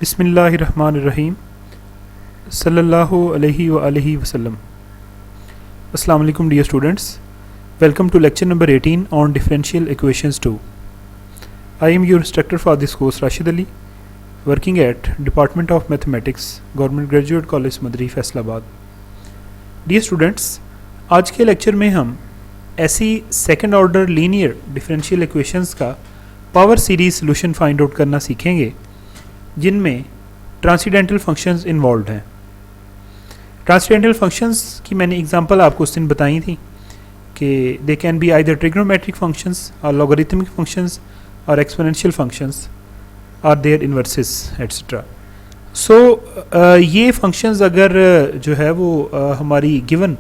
बिस्मिल्लाहिर्रहमानिर्रहीम सल्लल्लाहु अलैहि वसल्लम। अस्सलाम वालेकुम dear students, welcome to lecture number 18 on differential equations 2। I am your instructor for this course Rashid Ali, working at department of mathematics, government graduate college मदरी Faisalabad. Dear students, आज के लेक्चर में हम ऐसी second order linear differential equations का power series solution find out करना सीखेंगे जिनमें ट्रांसीडेंटल फंक्शंस इन्वॉल्व हैं। ट्रांसीडेंटल फंक्शंस की मैंने एग्जांपल आपको उस दिन बताई थी कि they can be either trigonometric functions और लॉगरिथमिक फंक्शंस और एक्सपोनेंशियल फंक्शंस और देयर इन्वर्सेस एट्सेट्रा। सो ये फंक्शंस अगर जो है वो हमारी given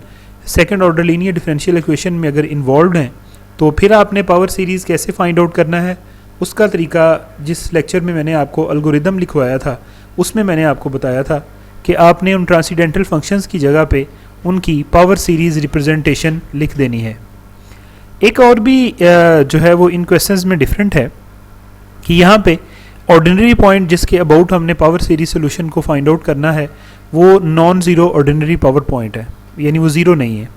second order linear differential equation में अगर इन्वॉल्व हैं तो फिर आपने पावर सीरीज़ कैसे फाइंड आउट करना है उसका तरीका जिस लेक्चर में मैंने आपको एल्गोरिदम लिखवाया था उसमें मैंने आपको बताया था कि आपने उन ट्रांसीडेंटल फंक्शंस की जगह पे उनकी पावर सीरीज़ रिप्रेजेंटेशन लिख देनी है। एक और भी जो है वो इन क्वेश्चंस में डिफरेंट है कि यहाँ पे ऑर्डिनरी पॉइंट जिसके अबाउट हमने पावर सीरीज सोल्यूशन को फाइंड आउट करना है वो non zero ordinary power point है, यानी वो ज़ीरो नहीं है।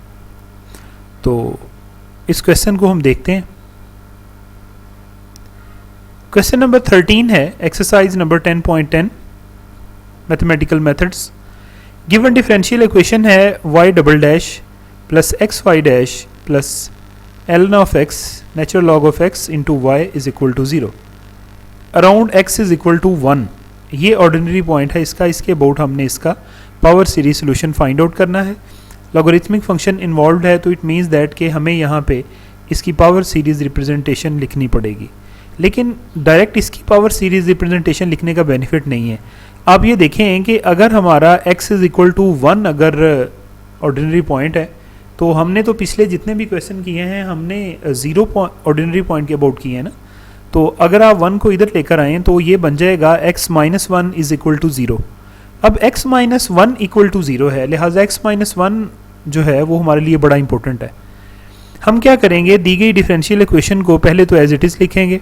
तो इस क्वेश्चन को हम देखते हैं। क्वेश्चन नंबर 13 है, exercise number 10.10 mathematical methods. Given differential equation है y double dash plus x y dash plus ln of x natural log of x into y is equal to 0 around x is equal to 1। ये ordinary point है इसका, इसके about हमने इसका power series solution find out करना है। Logarithmic function involve है तो इट मीन्स दैट कि हमें यहाँ पे इसकी पावर सीरीज रिप्रेजेंटेशन लिखनी पड़ेगी, लेकिन डायरेक्ट इसकी पावर सीरीज रिप्रेजेंटेशन लिखने का बेनिफिट नहीं है। आप ये देखें कि अगर हमारा x इज़ इक्वल टू 1 अगर ऑर्डिनरी पॉइंट है तो हमने तो पिछले जितने भी क्वेश्चन किए हैं हमने 0 ऑर्डिनरी पॉइंट के अबाउट किए हैं ना। तो अगर आप 1 को इधर लेकर आएँ तो ये बन जाएगा x minus 1 is equal to 0। अब x माइनस 1 इक्वल टू 0 है, लिहाजा x माइनस 1 जो है वो हमारे लिए बड़ा इंपॉर्टेंट है। हम क्या करेंगे, दी गई डिफरेंशियल इक्वेशन को पहले तो एज इट इज़ लिखेंगे,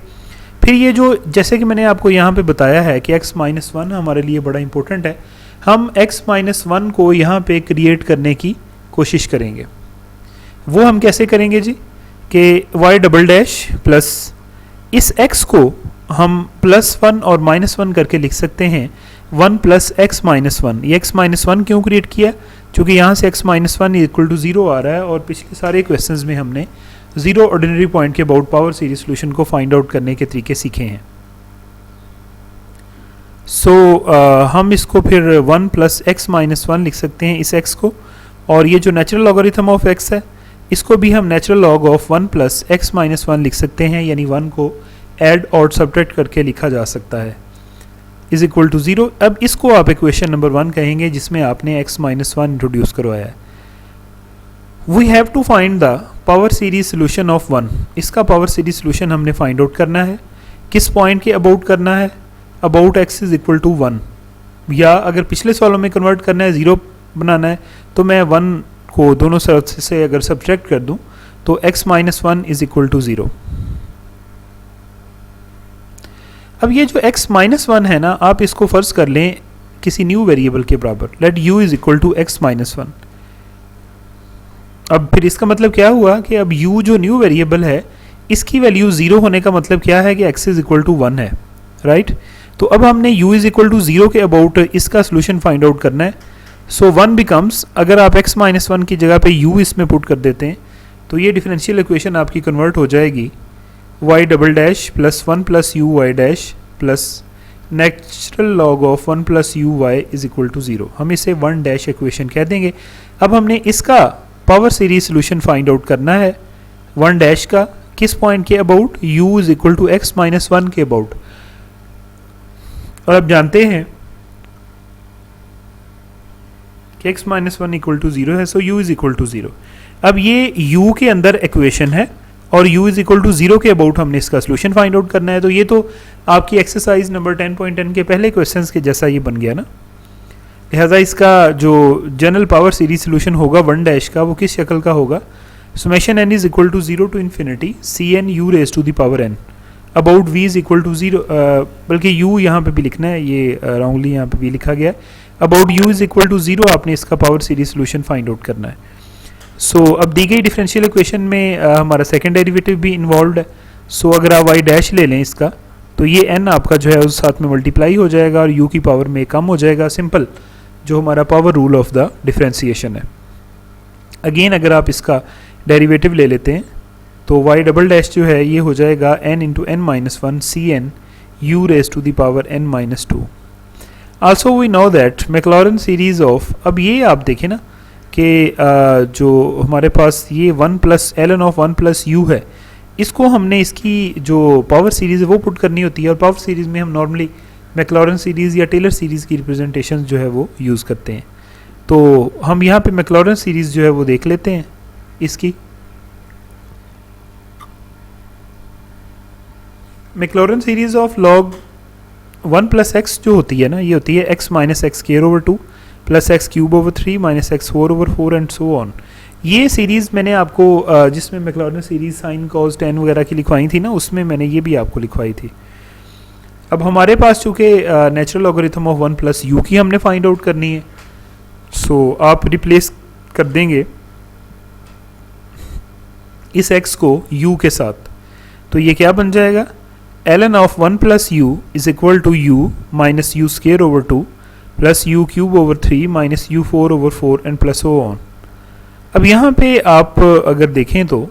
फिर ये जो जैसे कि मैंने आपको यहाँ पे बताया है कि x माइनस 1 हमारे लिए बड़ा इंपॉर्टेंट है, हम x माइनस 1 को यहाँ पे क्रिएट करने की कोशिश करेंगे। वो हम कैसे करेंगे जी कि y डबल डैश प्लस इस x को हम प्लस 1 और माइनस 1 करके लिख सकते हैं 1 प्लस एक्स माइनस 1। ये x माइनस 1 क्यों क्रिएट किया, क्योंकि यहाँ से x माइनस 1 इक्वल टू 0 आ रहा है और पिछले सारे क्वेश्चंस में हमने 0 ऑर्डिनरी पॉइंट के अबाउट पावर सीरीज सोल्यूशन को फाइंड आउट करने के तरीके सीखे हैं। हम इसको फिर 1 प्लस एक्स माइनस 1 लिख सकते हैं इस x को, और ये जो नेचुरल लॉगरिथम ऑफ x है इसको भी हम natural log of 1 plus x minus 1 लिख सकते हैं, यानी 1 को ऐड और सब्ट्रैक्ट करके लिखा जा सकता है इज इक्वल टू 0। अब इसको आप इक्वेशन नंबर 1 कहेंगे जिसमें आपने x माइनस 1 इंट्रोड्यूस करवाया है। We have to find the power series solution of 1। इसका पावर सीरीज सोल्यूशन हमने फाइंड आउट करना है, किस पॉइंट के अबाउट करना है, about x is equal to 1, या अगर पिछले सवालों में कन्वर्ट करना है 0 बनाना है तो मैं 1 को दोनों तरफ से अगर सब्ट्रैक्ट कर दूं तो x minus 1 is equal to 0। अब ये जो x माइनस 1 है ना, आप इसको फर्ज कर लें किसी न्यू वेरिएबल के बराबर, let u is equal to x minus 1। अब फिर इसका मतलब क्या हुआ कि अब u जो न्यू वेरिएबल है इसकी वैल्यू 0 होने का मतलब क्या है कि x इज इक्वल टू 1 है, राइट। तो अब हमने u इज इक्वल टू 0 के अबाउट इसका सोल्यूशन फाइंड आउट करना है। सो 1 बिकम्स, अगर आप x माइनस 1 की जगह पे u इसमें पुट कर देते हैं तो ये डिफरेंशियल इक्वेशन आपकी कन्वर्ट हो जाएगी y double dash plus 1 plus u y dash plus natural log of 1 plus u y is equal to 0। हम इसे 1 डैश इक्वेशन कह देंगे। अब हमने इसका power series solution find out करना है 1 डैश का, किस पॉइंट के about, u is equal to x minus 1 के अबाउट। और अब जानते हैं कि x माइनस 1 इक्वल टू 0 है, सो u इज इक्वल टू 0। अब ये u के अंदर इक्वेशन है और u इज इक्वल टू 0 के अबाउट हमने इसका सोल्यूशन फाइंड आउट करना है। तो ये तो आपकी एक्सरसाइज नंबर 10.10 के पहले क्वेश्चंस के जैसा ये बन गया ना। लिहाजा इसका जो जनरल पावर सीरीज सोल्यूशन होगा 1 डैश का वो किस शक्ल का होगा, summation n is equal to 0 to infinity c n u raise to the power n। About v is equal to 0, बल्कि u यहाँ पे भी लिखना है, ये रॉन्गली यहाँ पे भी लिखा गया है। About u is equal to 0 आपने इसका power series solution find out करना है। सो अब दी गई डिफरेंशियल इक्वेशन में हमारा सेकंड डेरिवेटिव भी इन्वॉल्व है। सो अगर आप y डैश ले लें इसका, तो ये n आपका जो है उस साथ में मल्टीप्लाई हो जाएगा और u की पावर में कम हो जाएगा। सिंपल जो हमारा power rule of the differentiation है। अगेन अगर आप इसका डेरिवेटिव ले लेते हैं तो y डबल डैश जो है ये हो जाएगा n into n minus one c n u raise to the power n minus two. Also we know that Maclaurin series of, अब ये आप देखें ना कि जो हमारे पास ये 1 plus ln of 1 plus you है, इसको हमने इसकी जो पावर सीरीज़ है वो पुट करनी होती है। और पावर सीरीज़ में हम नॉर्मली मैक्लॉरेन सीरीज़ या टेलर सीरीज़ की रिप्रेजेंटेशन जो है वो यूज़ करते हैं। तो हम यहाँ पे मैक्लॉरेन सीरीज़ जो है वो देख लेते हैं इसकी। Maclaurin series of log 1 plus x जो होती है ना, ये होती है x minus x square over 2 plus x cube over 3 minus x 4 over 4 and so on. ये सीरीज़ मैंने आपको जिसमें Maclaurin series sine cos tan वगैरह की लिखवाई थी ना, उसमें मैंने ये भी आपको लिखवाई थी। अब हमारे पास चूँकि natural logarithm of 1 plus u की हमने फाइंड आउट करनी है। सो आप रिप्लेस कर देंगे इस x को u के साथ, तो ये क्या बन जाएगा, ln of 1 plus u is equal to u minus u square over 2 plus u cube over 3 minus u 4 over 4 and plus O on. अब यहाँ पे आप अगर देखें तो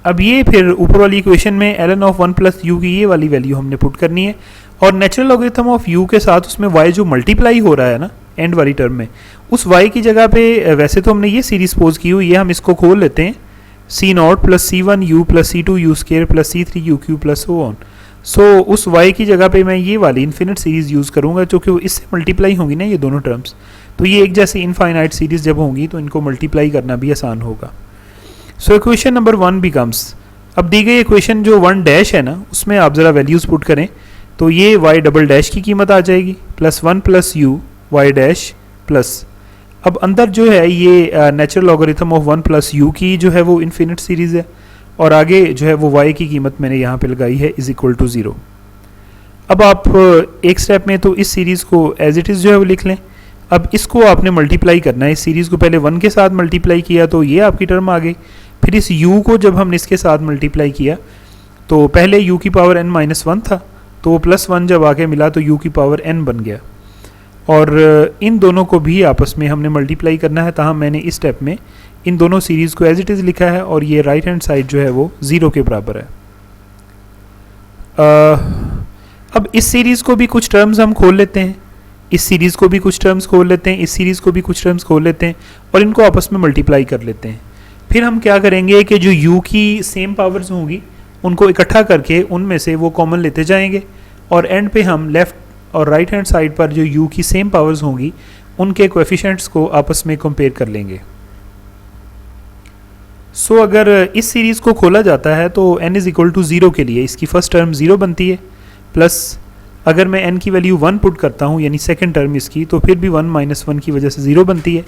अब ये फिर ऊपर वाली इक्वेशन में ln ऑफ 1 प्लस यू की ये वाली वैल्यू हमने पुट करनी है, और नेचुरल लॉगरिथम ऑफ u के साथ उसमें y जो मल्टीप्लाई हो रहा है ना एंड वाली टर्म में, उस y की जगह पे वैसे तो हमने ये सीरीज सपोज की हुई है, हम इसको खोल लेते हैं c naught plus c one u plus c two u square plus c three u cube plus O on. So उस y की जगह पे मैं ये वाली इन्फिनिट सीरीज यूज़ करूँगा, क्योंकि इससे मल्टीप्लाई होंगी ना ये दोनों टर्म्स, तो ये एक जैसी इनफाइनाइट सीरीज जब होंगी तो इनको मल्टीप्लाई करना भी आसान होगा। सो इक्वेशन नंबर 1 बिकम्स, अब दी गई इक्वेशन जो 1 डैश है ना, उसमें आप ज़रा वैल्यूज़ पुट करें तो ये y डबल डैश की कीमत आ जाएगी plus 1 plus u y dash plus, अब अंदर जो है ये natural logarithm of 1 plus u की जो है वो इन्फिनिट सीरीज़ है, और आगे जो है वो y की कीमत मैंने यहाँ पे लगाई है इज इक्वल टू 0। अब आप एक स्टेप में तो इस सीरीज़ को एज इट इज़ जो है वो लिख लें। अब इसको आपने मल्टीप्लाई करना है, इस सीरीज़ को पहले 1 के साथ मल्टीप्लाई किया तो ये आपकी टर्म आ गई, फिर इस u को जब हमने इसके साथ मल्टीप्लाई किया तो पहले u की पावर n माइनस वन था, तो वो प्लस 1 जब आके मिला तो u की पावर n बन गया, और इन दोनों को भी आपस में हमने मल्टीप्लाई करना है। तहाँ मैंने इस स्टेप में इन दोनों सीरीज़ को एज इट इज़ लिखा है, और ये राइट हैंड साइड जो है वो 0 के बराबर है। अब इस सीरीज़ को भी कुछ टर्म्स हम खोल लेते हैं, इस सीरीज़ को भी कुछ टर्म्स खोल लेते हैं, इस सीरीज़ को भी कुछ टर्म्स खोल लेते हैं, और इनको आपस में मल्टीप्लाई कर लेते हैं। फिर हम क्या करेंगे कि जो u की सेम पावर्स होंगी उनको इकट्ठा करके उनमें से वो कॉमन लेते जाएंगे, और एंड पे हम लेफ़्ट और राइट हैंड साइड पर जो u की सेम पावर्स होंगी उनके कोएफिशिएंट्स को आपस में कंपेयर कर लेंगे। सो अगर इस सीरीज़ को खोला जाता है तो n इज़ इक्वल टू 0 के लिए इसकी फर्स्ट टर्म 0 बनती है, प्लस अगर मैं n की वैल्यू 1 पुट करता हूँ यानी सेकंड टर्म इसकी, तो फिर भी 1 माइनस 1 की वजह से 0 बनती है।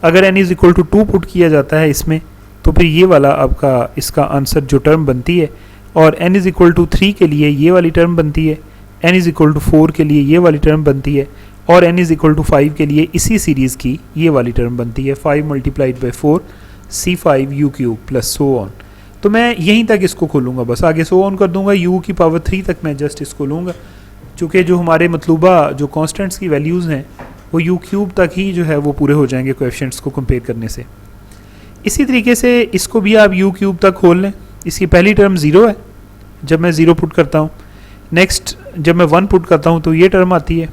अगर n is equal to 2 put किया जाता है इसमें, तो फिर ये वाला आपका इसका आंसर जो टर्म बनती है, और n इज़ इक्वल टू 3 के लिए ये वाली टर्म बनती है, n इज़ इक्वल टू 4 के लिए ये वाली टर्म बनती है, और n इज़ इक्वल टू 5 के लिए इसी सीरीज़ की ये वाली टर्म बनती है 5 multiplied by 4 c5 u cube plus so on. तो मैं यहीं तक इसको खोलूँगा, बस आगे सो ऑन कर दूँगा, u की पावर 3 तक मैं जस्ट इसको लूँगा, चूँकि जो हमारे मतलूबा जो कॉन्स्टेंट्स की वैल्यूज़ हैं वो u क्यूब तक ही जो है वो पूरे हो जाएंगे कोएफिशिएंट्स को कंपेयर करने से। इसी तरीके से इसको भी आप u क्यूब तक खोल लें। इसकी पहली टर्म 0 है जब मैं 0 पुट करता हूँ, नेक्स्ट जब मैं 1 पुट करता हूँ तो ये टर्म आती है,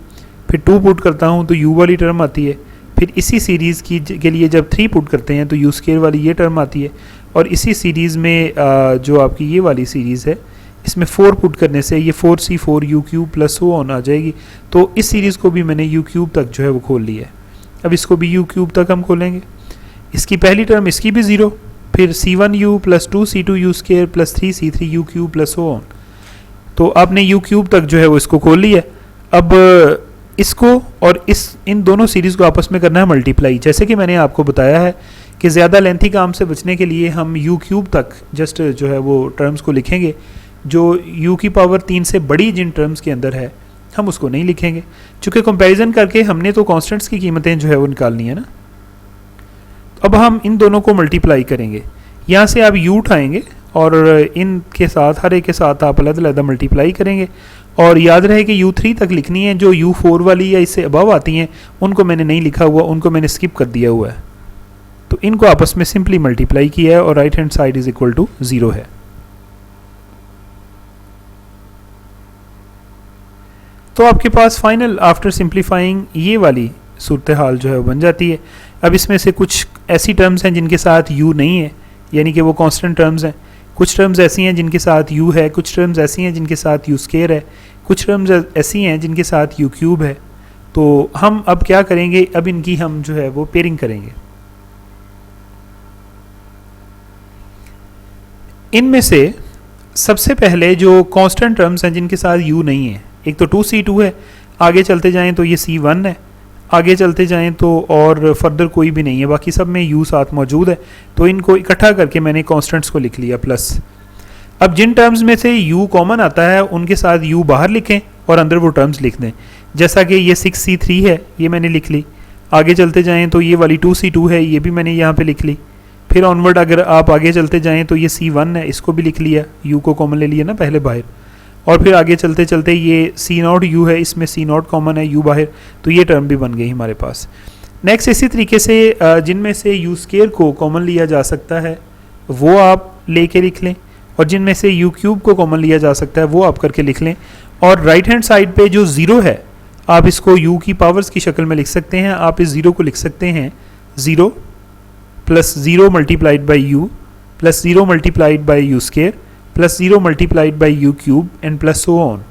फिर 2 पुट करता हूँ तो u वाली टर्म आती है, फिर इसी सीरीज़ की के लिए जब 3 पुट करते हैं तो u स्क्वायर वाली ये टर्म आती है, और इसी सीरीज़ में जो आपकी ये वाली सीरीज़ है इसमें 4 पुट करने से ये 4c4 u cube plus so on आ जाएगी। तो इस सीरीज़ को भी मैंने u क्यूब तक जो है वो खोल लिया है। अब इसको भी u क्यूब तक हम खोलेंगे। इसकी पहली टर्म इसकी भी 0, फिर c1u plus 2c2u square plus 3c3u cube plus so on. तो आपने u क्यूब तक जो है वो इसको खोल लिया। अब इसको और इन दोनों सीरीज़ को आपस में करना है मल्टीप्लाई। जैसे कि मैंने आपको बताया है कि ज़्यादा लेंथी काम से बचने के लिए हम u क्यूब तक जस्ट जो है वो टर्म्स को लिखेंगे, जो u की पावर 3 से बड़ी जिन टर्म्स के अंदर है हम उसको नहीं लिखेंगे, चूँकि कंपैरिजन करके हमने तो कॉन्स्टेंट्स की कीमतें जो है वो निकालनी है ना। अब हम इन दोनों को मल्टीप्लाई करेंगे, यहाँ से आप u उठाएंगे और इनके साथ हर एक के साथ आप अलग-अलग मल्टीप्लाई करेंगे, और याद रहे कि u3 तक लिखनी है, जो u4 वाली या इससे अबव आती हैं उनको मैंने नहीं लिखा हुआ, उनको मैंने स्किप कर दिया हुआ है। तो इनको आपस में सिंपली मल्टीप्लाई किया है और right hand side is equal to 0 है। तो आपके पास फाइनल आफ्टर सिंप्लीफाइंग ये वाली सूरत हाल जो है वो बन जाती है। अब इसमें से कुछ ऐसी टर्म्स हैं जिनके साथ u नहीं है, यानी कि वो कांस्टेंट टर्म्स हैं, कुछ टर्म्स ऐसी हैं जिनके साथ u है, कुछ टर्म्स ऐसी हैं जिनके साथ u स्क्वायर है, कुछ टर्म्स ऐसी हैं जिनके साथ u क्यूब है। तो हम अब क्या करेंगे, अब इनकी हम जो है वो पेयरिंग करेंगे। इनमें से सबसे पहले जो कांस्टेंट टर्म्स हैं जिनके साथ u नहीं है, एक तो 2c2 है, आगे चलते जाएं तो ये c1 है, आगे चलते जाएं तो और फर्दर कोई भी नहीं है, बाकी सब में u साथ मौजूद है। तो इनको इकट्ठा करके मैंने कांस्टेंट्स को लिख लिया प्लस। अब जिन टर्म्स में से u कॉमन आता है उनके साथ u बाहर लिखें और अंदर वो टर्म्स लिख दें, जैसा कि ये 6c3 है, ये मैंने लिख ली। आगे चलते जाएँ तो ये वाली 2c2 है, ये भी मैंने यहाँ पर लिख ली। फिर ऑनवर्ड अगर आप आगे चलते जाएँ तो ये c1 है, इसको भी लिख लिया, u को कॉमन ले लिया ना पहले बाहर। और फिर आगे चलते चलते ये c0 u है, इसमें c0 कॉमन है, u बाहर, तो ये टर्म भी बन गई हमारे पास। नेक्स्ट इसी तरीके से जिनमें से u स्क्वायर को कॉमन लिया जा सकता है वो आप लेके लिख लें, और जिनमें से u क्यूब को कॉमन लिया जा सकता है वो आप करके लिख लें। और राइट हैंड साइड पे जो ज़ीरो है आप इसको u की पावर्स की शक्ल में लिख सकते हैं। आप इस ज़ीरो को लिख सकते हैं 0 plus 0 multiplied by u plus 0 multiplied by u square plus 0 multiplied by u cube and plus so on.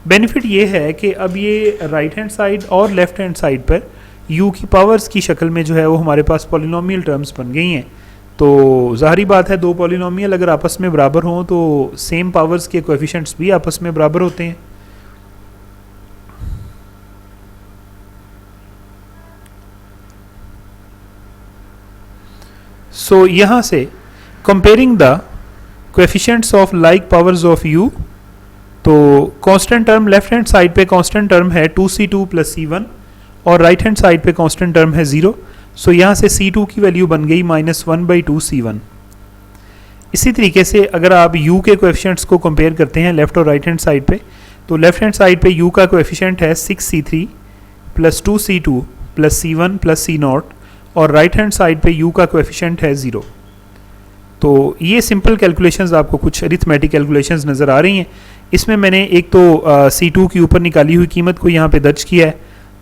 Benefit ये है कि अब ये राइट हैंड साइड और लेफ्ट हैंड साइड पर u की पावर्स की शक्ल में जो है वो हमारे पास पॉलिनोमियल टर्म्स बन गई हैं। तो ज़ाहिरी बात है, दो पॉलिनोमियल अगर आपस में बराबर हों तो सेम पावर्स के कोएफिशिएंट्स भी आपस में बराबर होते हैं। सो यहाँ से comparing the coefficients of like powers of u, तो constant term left hand side पे कांस्टेंट टर्म है 2c2 प्लस c1 और राइट हैंड साइड पे कांस्टेंट टर्म है 0। सो यहाँ से c2 की वैल्यू बन गई -1/2 c1। इसी तरीके से अगर आप u के कोएफिशिएंट्स को कंपेयर करते हैं लेफ्ट और राइट हैंड साइड पे, तो लेफ्ट हैंड साइड पे u का कोएफिशिएंट है 6c3 plus 2c2 plus c1 plus c0 और राइट हैंड साइड पे u का कोएफिशिएंट है 0। तो ये सिंपल कैलकुलेशंस आपको कुछ अरिथमेटिक कैलकुलेशंस नज़र आ रही हैं। इसमें मैंने एक तो C2 की ऊपर निकाली हुई कीमत को यहाँ पे दर्ज किया है,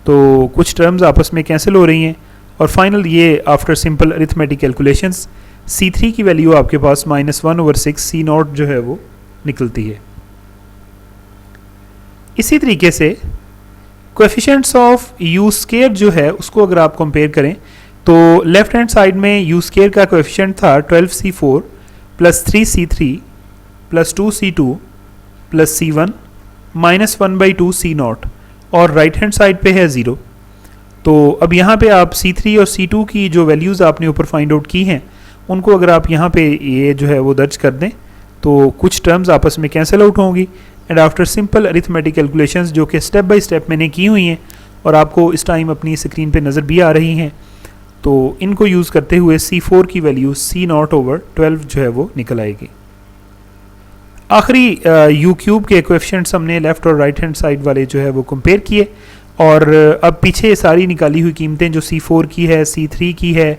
तो कुछ टर्म्स आपस में कैंसिल हो रही हैं, और फाइनल ये after simple arithmetic calculations C3 की वैल्यू आपके पास -1/6 C0 जो है वो निकलती है। इसी तरीके से कोएफिशिएंट्स ऑफ u स्क्वायर जो है उसको अगर आप कंपेयर करें तो लेफ्ट हैंड साइड में u स्क्वायर का कोएफिशिएंट था 12c4 plus 3c3 plus 2c2 plus c1 -1/2 c0 और राइट हैंड साइड पे है 0। तो अब यहाँ पे आप c3 और c2 की जो वैल्यूज़ आपने ऊपर फाइंड आउट की हैं उनको अगर आप यहाँ पे ये जो है वो दर्ज कर दें तो कुछ टर्म्स आपस में कैंसिल आउट होंगी। And after simple arithmetic calculations जो कि स्टेप बाय स्टेप मैंने की हुई हैं और आपको इस टाइम अपनी स्क्रीन पे नज़र भी आ रही हैं, तो इनको यूज़ करते हुए c4 की वैल्यू c0/12 जो है वो निकल आएगी। आखिरी u क्यूब के कोएफिशिएंट्स हमने लेफ़्ट और राइट हैंड साइड वाले जो है वो कंपेयर किए, और अब पीछे सारी निकाली हुई कीमतें जो c4 की है, c3 की है,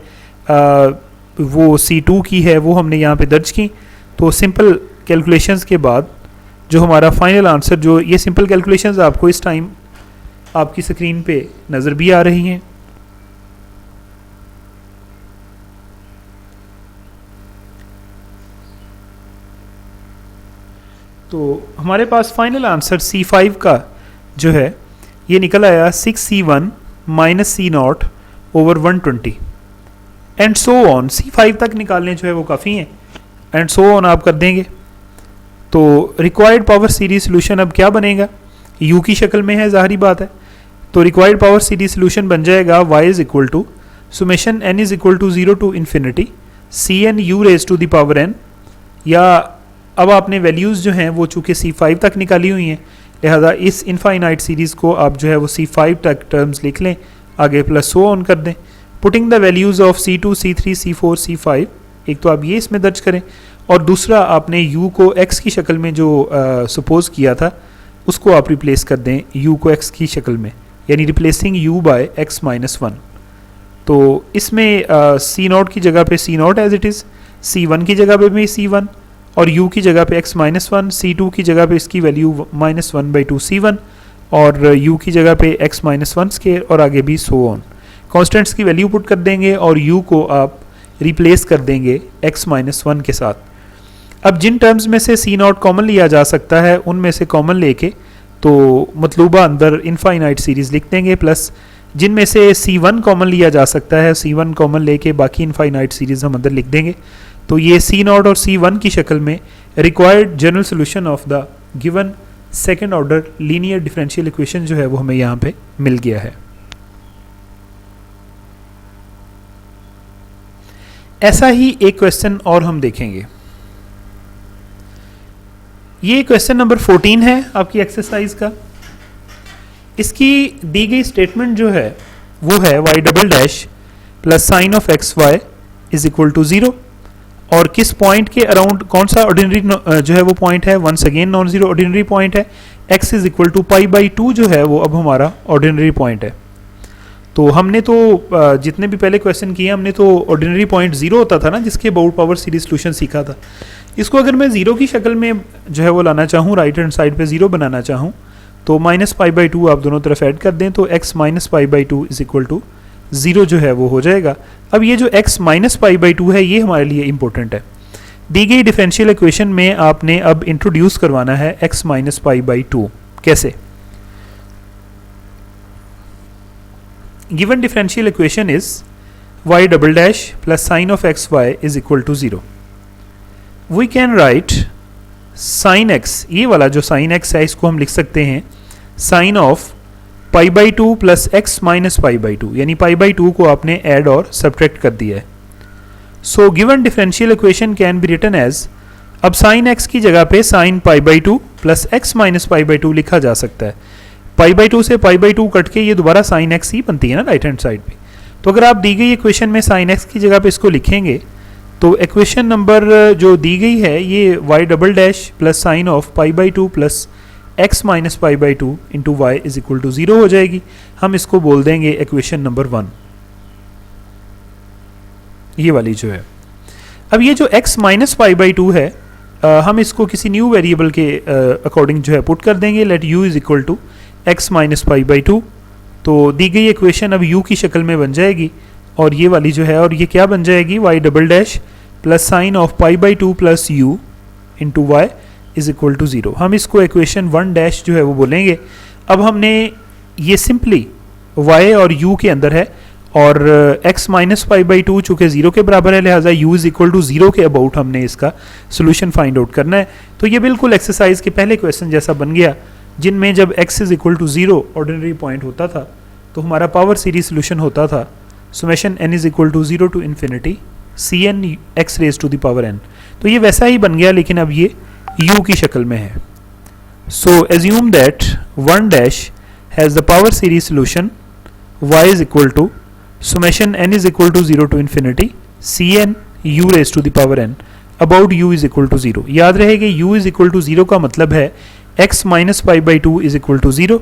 वो c2 की है, वो हमने यहाँ पे दर्ज की। तो सिंपल कैलकुलेशंस के बाद जो हमारा फाइनल आंसर, जो ये सिंपल कैलकुलेशंस आपको इस टाइम आपकी स्क्रीन पे नज़र भी आ रही हैं, तो हमारे पास फाइनल आंसर C5 का जो है ये निकल आया 6c1 minus c0/120 and so on. C5 तक निकालने जो है वो काफ़ी हैं, एंड सो ऑन आप कर देंगे। तो रिक्वायर्ड पावर सीरीज सोल्यूशन अब क्या बनेगा, u की शक्ल में है, ज़ाहिरी बात है। तो रिक्वायर्ड पावर सीरीज सोल्यूशन बन जाएगा y is equal to summation n is equal to 0 to infinity cn u raise to the power n, या अब आपने वैल्यूज़ जो हैं वो चूँकि C5 तक निकाली हुई हैं, लिहाजा इस इनफाइनाइट सीरीज़ को आप जो है वो C5 तक टर्म्स लिख लें, आगे प्लस सो ऑन कर दें। Putting the values of C2, C3, C4, C5, एक तो आप ये इसमें दर्ज करें और दूसरा आपने u को x की शक्ल में जो सपोज किया था उसको आप रिप्लेस कर दें u को x की शक्ल में, यानी replacing u by x minus 1। तो इसमें C0 की जगह पे C0 as it is, C1 की जगह पे भी C1 और u की जगह पे x माइनस 1, C2 की जगह पे इसकी वैल्यू माइनस 1/2 C1 और u की जगह पे x माइनस 1 स्केयर और आगे भी सो ऑन। कॉन्स्टेंट्स की वैल्यू पुट कर देंगे और u को आप रिप्लेस कर देंगे x माइनस 1 के साथ। अब जिन टर्म्स में से C0 कॉमन लिया जा सकता है उनमें से कॉमन लेके तो मतलूबा अंदर इनफाइनाइट सीरीज़ लिख देंगे, प्लस जिनमें से C1 कॉमन लिया जा सकता है C1 कॉमन लेके बाकी इनफाइनाइट सीरीज़ हम अंदर लिख देंगे। तो ये C0 और C1 की शक्ल में required general solution of the given second order linear differential equation जो है वो हमें यहाँ पे मिल गया है। ऐसा ही एक क्वेश्चन और हम देखेंगे। ये क्वेश्चन नंबर 14 है आपकी एक्सरसाइज का। इसकी दी गई स्टेटमेंट जो है वो है y double dash plus sine of x y is equal to 0 और किस पॉइंट के अराउंड, कौन सा ऑर्डिनरी जो है वो पॉइंट है, once again non zero ordinary point है। x इज इक्वल टू π/2 जो है वो अब हमारा ऑर्डिनरी पॉइंट है। तो हमने तो जितने भी पहले क्वेश्चन किए हमने तो ऑर्डिनरी पॉइंट 0 होता था ना, जिसके अबाउट पावर सीरीज सोल्यूशन सीखा था। इसको अगर मैं 0 की शक्ल में जो है वो लाना चाहूँ, राइट हैंड साइड पे 0 बनाना चाहूँ, तो माइनस π/2 आप दोनों तरफ ऐड कर दें तो x minus π/2 is equal to 0 जो है वो हो जाएगा। अब ये जो x माइनस π/2 है ये हमारे लिए इंपॉर्टेंट है। दी गई डिफरेंशियल इक्वेशन में आपने अब इंट्रोड्यूस करवाना है x माइनस π/2। कैसे? Given differential equation is y double dash plus sine of x y is equal to 0। We can write sine x, ये वाला जो साइन x है इसको हम लिख सकते हैं sine of π/2 plus x minus π/2, यानी π/2 को आपने ऐड और सब्ट्रैक्ट कर दिया है। So given differential equation can be written as, अब साइन x की जगह पे साइन π/2 प्लस x माइनस π/2 लिखा जा सकता है। π/2 से π/2 कट के ये दोबारा साइन x ही बनती है ना राइट हैंड साइड पे। तो अगर आप दी गई इक्वेशन में साइन x की जगह पे इसको लिखेंगे तो इक्वेशन नंबर जो दी गई है ये y double dash plus sine of π/2 plus x minus π/2 into y is equal to 0 हो जाएगी। हम इसको बोल देंगे इक्वेशन नंबर 1, ये वाली जो है। अब ये जो x माइनस π/2 है हम इसको किसी न्यू वेरिएबल के अकॉर्डिंग जो है पुट कर देंगे। Let u is equal to x minus π/2। तो दी गई इक्वेशन अब u की शक्ल में बन जाएगी और ये वाली जो है, और ये क्या बन जाएगी y double dash plus sine of π/2 plus u into y is equal to 0। हम इसको इक्वेशन 1 डैश जो है वो बोलेंगे। अब हमने ये सिंपली y और u के अंदर है और x माइनस π/2 चूँकि 0 के बराबर है लिहाजा u इज इक्वल टू 0 के अबाउट हमने इसका सोल्यूशन फाइंड आउट करना है। तो ये बिल्कुल एक्सरसाइज के पहले क्वेश्चन जैसा बन गया, जिनमें जब x is equal to 0 ordinary point होता था तो हमारा पावर सीरीज सोल्यूशन होता था summation n is equal to 0 to infinity cn x raise to the power n। तो ये वैसा ही बन गया लेकिन अब ये u की शक्ल में है। So assume that 1 dash has the power series solution y is equal to summation n is equal to 0 to infinity cn u raise to the power n about u is equal to 0। याद रहे कि u is equal to 0 का मतलब है x minus π/2 is equal to 0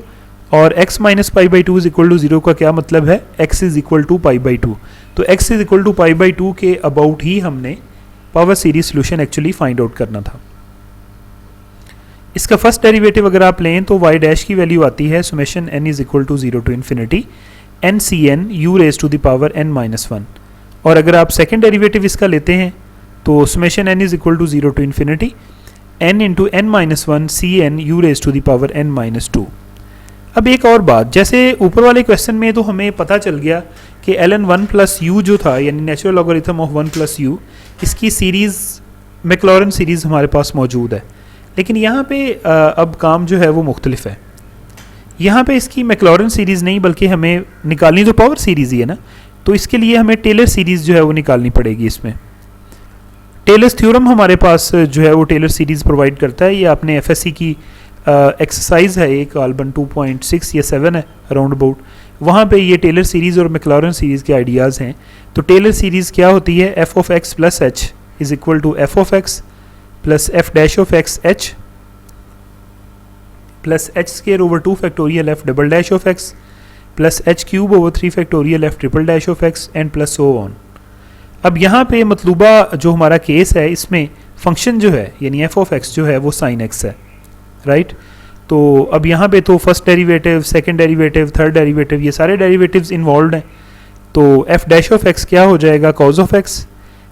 और x minus π/2 is equal to 0 का क्या मतलब है, x इज इक्वल टू π/2। तो x इज इक्वल टू π/2 के अबाउट ही हमने power series solution actually find out करना था। इसका फर्स्ट डेरिवेटिव अगर आप लें तो y डैश की वैल्यू आती है summation n is equal to 0 to infinity n cn u raise to the power n minus 1। और अगर आप सेकेंड डेरिवेटिव इसका लेते हैं तो summation n is equal to 0 to infinity n into n minus 1 cn u raise to the power n minus 2। अब एक और बात, जैसे ऊपर वाले क्वेश्चन में तो हमें पता चल गया कि ln1 प्लस u जो था यानी natural logarithm of 1 plus u, इसकी सीरीज़ मैक्लॉरेन सीरीज़ हमारे पास मौजूद है। लेकिन यहाँ पे अब काम जो है वो मुख्तलिफ है। यहाँ पे इसकी मैक्लॉरेन सीरीज़ नहीं बल्कि हमें निकालनी तो पावर सीरीज़ ही है ना, तो इसके लिए हमें टेलर सीरीज़ जो है वो निकालनी पड़ेगी। इसमें टेलर्स थ्योरम हमारे पास जो है वो टेलर सीरीज़ प्रोवाइड करता है। ये आपने एफएससी की एक्सरसाइज है, एक आल्बन 2.6 या 7 है अराउंड अबाउट, वहाँ पे ये टेलर सीरीज़ और मैक्लॉरन सीरीज़ के आइडियाज़ हैं। तो टेलर सीरीज़ क्या होती है, f of x plus h is equal to f of x plus f dash of x h plus h square over 2 factorial f double dash of x plus h cube over 3 factorial f triple dash of x and plus so on. अब यहाँ पे मतलूबा जो हमारा case है, इसमें function जो है यानी एफ ऑफ एक्स जो है वो साइन एक्स है, राइट। तो अब यहाँ पे तो first derivative, second derivative, third derivative, ये सारे डेरिवेटिव्स इन्वॉल्व हैं। तो एफ डैश ऑफ एक्स क्या हो जाएगा, cause of x,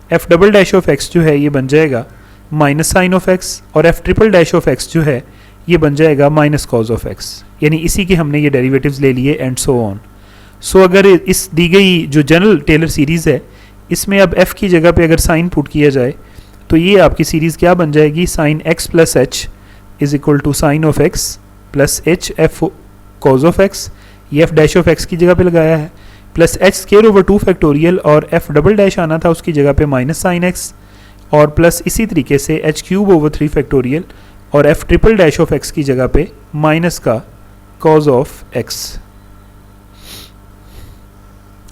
F double dash of x जो है ये बन जाएगा माइनस साइन ऑफ एक्स, और F triple dash of x जो है ये बन जाएगा माइनस कॉज ऑफ एक्स, यानी इसी के हमने ये डेरिवेटिव्स ले लिए एंड सो ऑन। सो अगर इस दी गई जो जनरल टेलर सीरीज़ है, इसमें अब f की जगह पे अगर साइन पुट किया जाए तो ये आपकी सीरीज़ क्या बन जाएगी, sine x plus h is equal to sine of x plus h f cos of x, ये f डैश ऑफ x की जगह पे लगाया है, plus h square over 2 factorial और f डबल डैश आना था उसकी जगह पे माइनस साइन x, और प्लस इसी तरीके से एच क्यूब ओवर 3 फैक्टोरियल और f triple dash of x की जगह पे माइनस का cause of x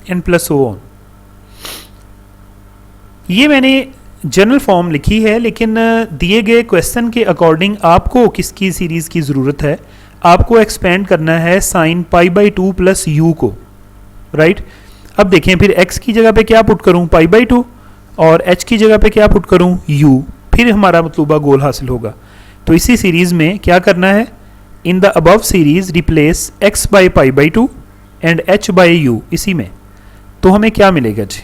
and plus so on. ये मैंने जनरल फॉर्म लिखी है, लेकिन दिए गए क्वेश्चन के अकॉर्डिंग आपको किसकी सीरीज़ की ज़रूरत है, आपको एक्सपेंड करना है sign pi by 2 plus you को, राइट। अब देखें फिर x की जगह पे क्या पुट करूं, पाई बाई 2, और h की जगह पे क्या पुट करूं, u, फिर हमारा मतलूबा गोल हासिल होगा। तो इसी सीरीज़ में क्या करना है, in the above series replace x by pi by 2 and h by you, इसी में तो हमें क्या मिलेगा जी,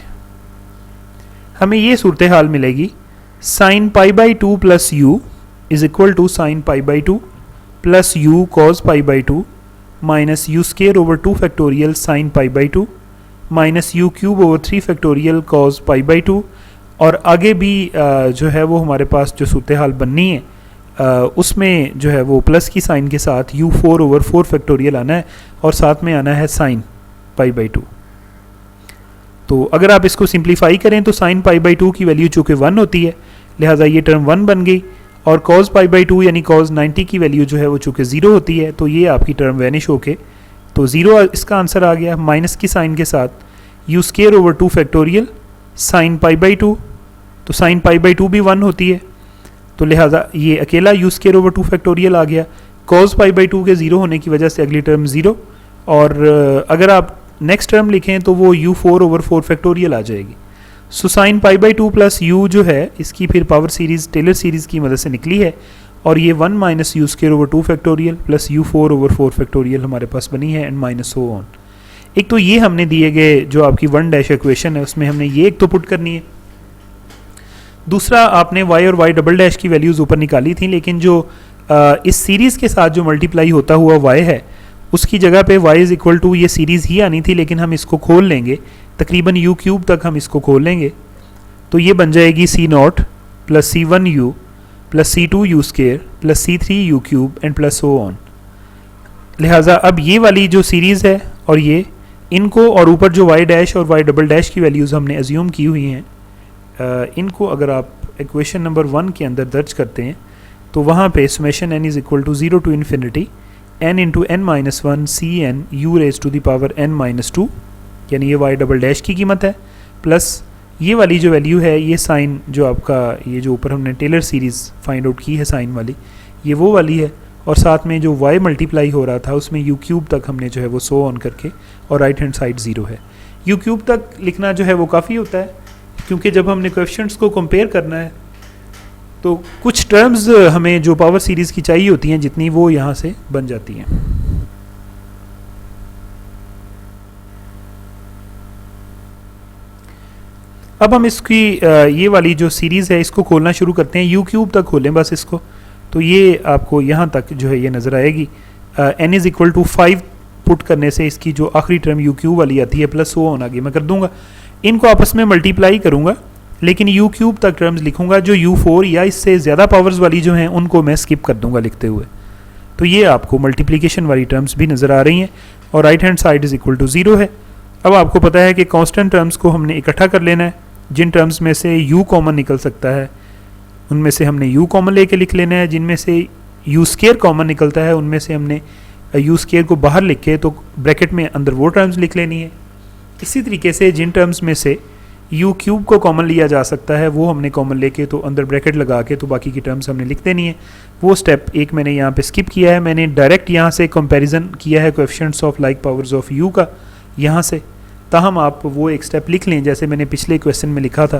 हमें ये सूरत हाल मिलेगी, sine pi by 2 plus u is equal to sine pi by 2 plus u cos pi by 2 minus u square over 2 factorial sine pi by 2 minus u cube over 3 factorial cos pi by 2, और आगे भी जो है वो हमारे पास जो सूरत हाल बननी है उसमें जो है वो प्लस की साइन के साथ यू 4 ओवर 4 फैक्टोरियल आना है और साथ में आना है साइन पाई बाई 2। तो अगर आप इसको सिंप्लीफाई करें तो साइन पाई बाई 2 की वैल्यू चूँकि 1 होती है, लिहाजा ये टर्म 1 बन गई, और कॉज पाई बाई 2 यानी कॉज 90 की वैल्यू जो है वो चूँकि 0 होती है, तो ये आपकी टर्म वैनिश होके तो 0 इसका आंसर आ गया, माइनस की साइन के साथ you square over 2 factorial sine pi by 2, तो साइन पाई बाई 2 भी 1 होती है, तो लिहाजा ये अकेला यू स्केयर ओवर 2 फैक्टोरियल आ गया, कॉज पाई बाई 2 के 0 होने की वजह से अगली टर्म 0, और अगर आप नेक्स्ट टर्म लिखें तो वो u 4 ओवर 4 फैक्टोरियल आ जाएगी। So sine pi by 2 plus you जो है इसकी फिर पावर सीरीज़ टेलर सीरीज़ की मदद से निकली है, और ये 1 minus u square over 2 factorial plus you 4 over 4 factorial हमारे पास बनी है, एंड माइनस सो ऑन। एक तो ये हमने दिए गए जो आपकी 1 डैश इक्वेशन है उसमें हमने ये एक तो पुट करनी है, दूसरा आपने y और y डबल डैश की वैल्यूज़ ऊपर निकाली थी, लेकिन जो इस सीरीज़ के साथ जो मल्टीप्लाई होता हुआ y है उसकी जगह पे y इज़ इक्वल टू ये सीरीज़ ही आनी थी, लेकिन हम इसको खोल लेंगे, तकरीबन u क्यूब तक हम इसको खोल लेंगे, तो ये बन जाएगी c naught plus c 1 u plus c 2 u square plus c 3 u cube and plus so on. लिहाजा अब ये वाली जो सीरीज़ है और ये इनको, और ऊपर जो y डैश और y डबल डैश की वैल्यूज़ हमने एज्यूम की हुई हैं, इनको अगर आप इक्वेशन नंबर 1 के अंदर दर्ज करते हैं तो वहाँ पे summation n is equal to 0 to infinity n into n minus 1 c n u raise to the power n minus 2, यानी ये y डबल डैश की कीमत है, प्लस ये वाली जो वैल्यू है ये साइन जो आपका ये जो ऊपर हमने टेलर सीरीज़ फाइंड आउट की है साइन वाली, ये वो वाली है, और साथ में जो y मल्टीप्लाई हो रहा था उसमें u क्यूब तक हमने जो है वो सो ऑन करके, और राइट हैंड साइड 0 है। u क्यूब तक लिखना जो है वो काफ़ी होता है, क्योंकि जब हमने कोएफिशिएंट्स को कंपेयर करना है तो कुछ टर्म्स हमें जो पावर सीरीज़ की चाहिए होती हैं जितनी, वो यहाँ से बन जाती हैं। अब हम इसकी ये वाली जो सीरीज़ है इसको खोलना शुरू करते हैं, यू क्यूब तक खोलें बस इसको, तो ये आपको यहाँ तक जो है ये नज़र आएगी। n is equal to 5 put करने से इसकी जो आखिरी टर्म यू क्यूब वाली आती है प्लस वो ऑन आगे मैं कर दूंगा, इनको आपस में मल्टीप्लाई करूँगा, लेकिन यू क्यूब तक टर्म्स लिखूंगा, जो यू 4 या इससे ज़्यादा पावर्स वाली जो हैं उनको मैं स्किप कर दूंगा लिखते हुए। तो ये आपको मल्टीप्लिकेशन वाली टर्म्स भी नज़र आ रही हैं, और right hand side is equal to 0 है। अब आपको पता है कि कांस्टेंट टर्म्स को हमने इकट्ठा कर लेना है, जिन टर्म्स में से u कॉमन निकल सकता है उनमें से हमने u कॉमन लेके लिख लेना है, जिनमें से u स्केयर कॉमन निकलता है उनमें से हमने u स्केयर को बाहर लिख के तो ब्रैकेट में अंदर वो टर्म्स लिख लेनी है। इसी तरीके से जिन टर्म्स में से u क्यूब को कॉमन लिया जा सकता है वो हमने कॉमन लेके तो अंदर ब्रैकेट लगा के तो बाकी की टर्म्स हमने लिख देनी है। वो स्टेप एक मैंने यहाँ पे स्किप किया है, मैंने डायरेक्ट यहाँ से कंपैरिजन किया है coefficients of like powers of u का यहाँ से, ताहम आप वो एक स्टेप लिख लें जैसे मैंने पिछले क्वेश्चन में लिखा था,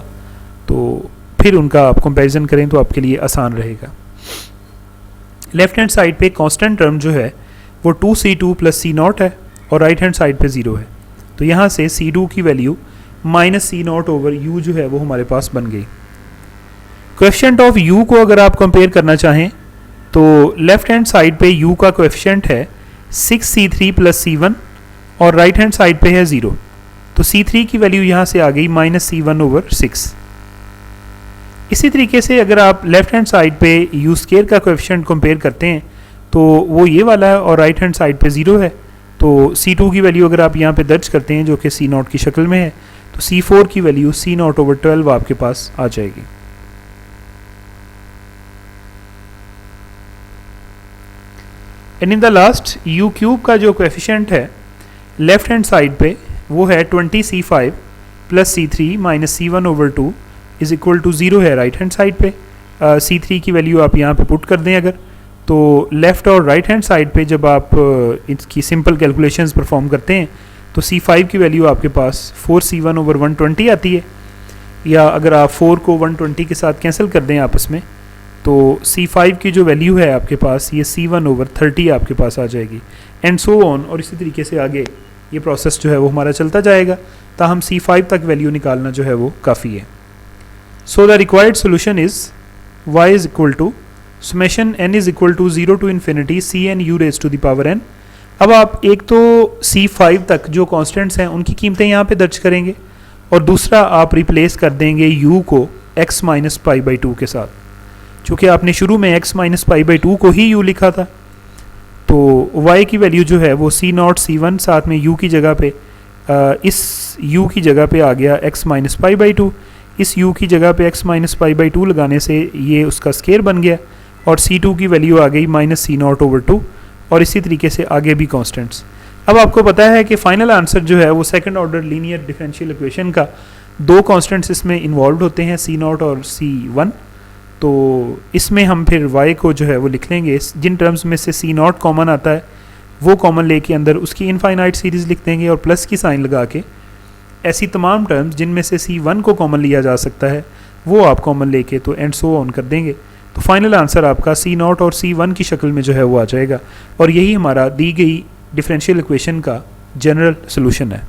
तो फिर उनका आप कंपैरिजन करें तो आपके लिए आसान रहेगा। लेफ्ट हैंड साइड पे कांस्टेंट टर्म जो है वो 2c2 प्लस c0 है और राइट हैंड साइड पे 0 है, तो यहाँ से c2 की value minus c0 over u जो है वो हमारे पास बन गई। कोएफिशिएंट ऑफ u को अगर आप कंपेयर करना चाहें तो लेफ्ट हैंड साइड पे u का कोएफिशिएंट है 6c3 प्लस c1 और राइट हैंड साइड पे है 0, तो c3 की वैल्यू यहाँ से आ गई माइनस c1 ओवर 6। इसी तरीके से अगर आप लेफ्ट हैंड साइड पे u स्केयर का कोएफिशिएंट कंपेयर करते हैं तो वो ये वाला है और राइट हैंड साइड पे 0 है, तो c2 की वैल्यू अगर आप यहाँ पे दर्ज करते हैं जो कि c0 की शक्ल में है तो c4 की वैल्यू c0 ओवर 12 आपके पास आ जाएगी। And in the last u cube का जो कोएफिशिएंट है लेफ्ट हैंड साइड पे वो है 20c5 plus c3 minus c1 over 2 is equal to 0 है राइट हैंड साइड पे। c3 की वैल्यू आप यहाँ पे पुट कर दें अगर, तो लेफ़्ट और राइट हैंड साइड पे जब आप इसकी सिंपल कैलकुलेशंस परफॉर्म करते हैं तो c5 की वैल्यू आपके पास 4c1 ओवर 120 आती है, या अगर आप 4 को 120 के साथ कैंसिल कर दें आपस में तो c5 की जो वैल्यू है आपके पास ये c1 ओवर 30 आपके पास आ जाएगी, एंड सो ऑन। और इसी तरीके से आगे ये प्रोसेस जो है वो हमारा चलता जाएगा ताहम c5 तक वैल्यू निकालना जो है वो काफ़ी है। So the required solution is y is equal to summation n is equal to 0 to infinity c n u raise to the power n। अब आप एक तो c5 तक जो कॉन्स्टेंट्स हैं उनकी कीमतें यहाँ पे दर्ज करेंगे और दूसरा आप रिप्लेस कर देंगे u को x माइनस पाई बाई 2 के साथ, चूँकि आपने शुरू में x माइनस पाई बाई 2 को ही u लिखा था, तो y की वैल्यू जो है वो c0 c1 साथ में u की जगह पे इस u की जगह पे आ गया x माइनस पाई बाई 2, इस u की जगह पे x माइनस पाई बाई 2 लगाने से ये उसका स्केयर बन गया और c2 की वैल्यू आ गई माइनस c0 ओवर 2, और इसी तरीके से आगे भी कांस्टेंट्स। अब आपको पता है कि फाइनल आंसर जो है वो second order linear differential equation का दो कांस्टेंट्स इसमें इन्वॉल्व होते हैं c0 और c1, तो इसमें हम फिर y को जो है वो लिख लेंगे जिन टर्म्स में से c0 कॉमन आता है वो कॉमन लेके अंदर उसकी इनफाइनाइट सीरीज़ लिख देंगे और प्लस की साइन लगा के ऐसी तमाम टर्म्स जिनमें से c1 को कॉमन लिया जा सकता है वो आप कॉमन लेके तो एंड सो ऑन कर देंगे, तो फाइनल आंसर आपका c0 और c1 की शक्ल में जो है वो आ जाएगा, और यही हमारा दी गई डिफरेंशियल इक्वेशन का जनरल सोल्यूशन है।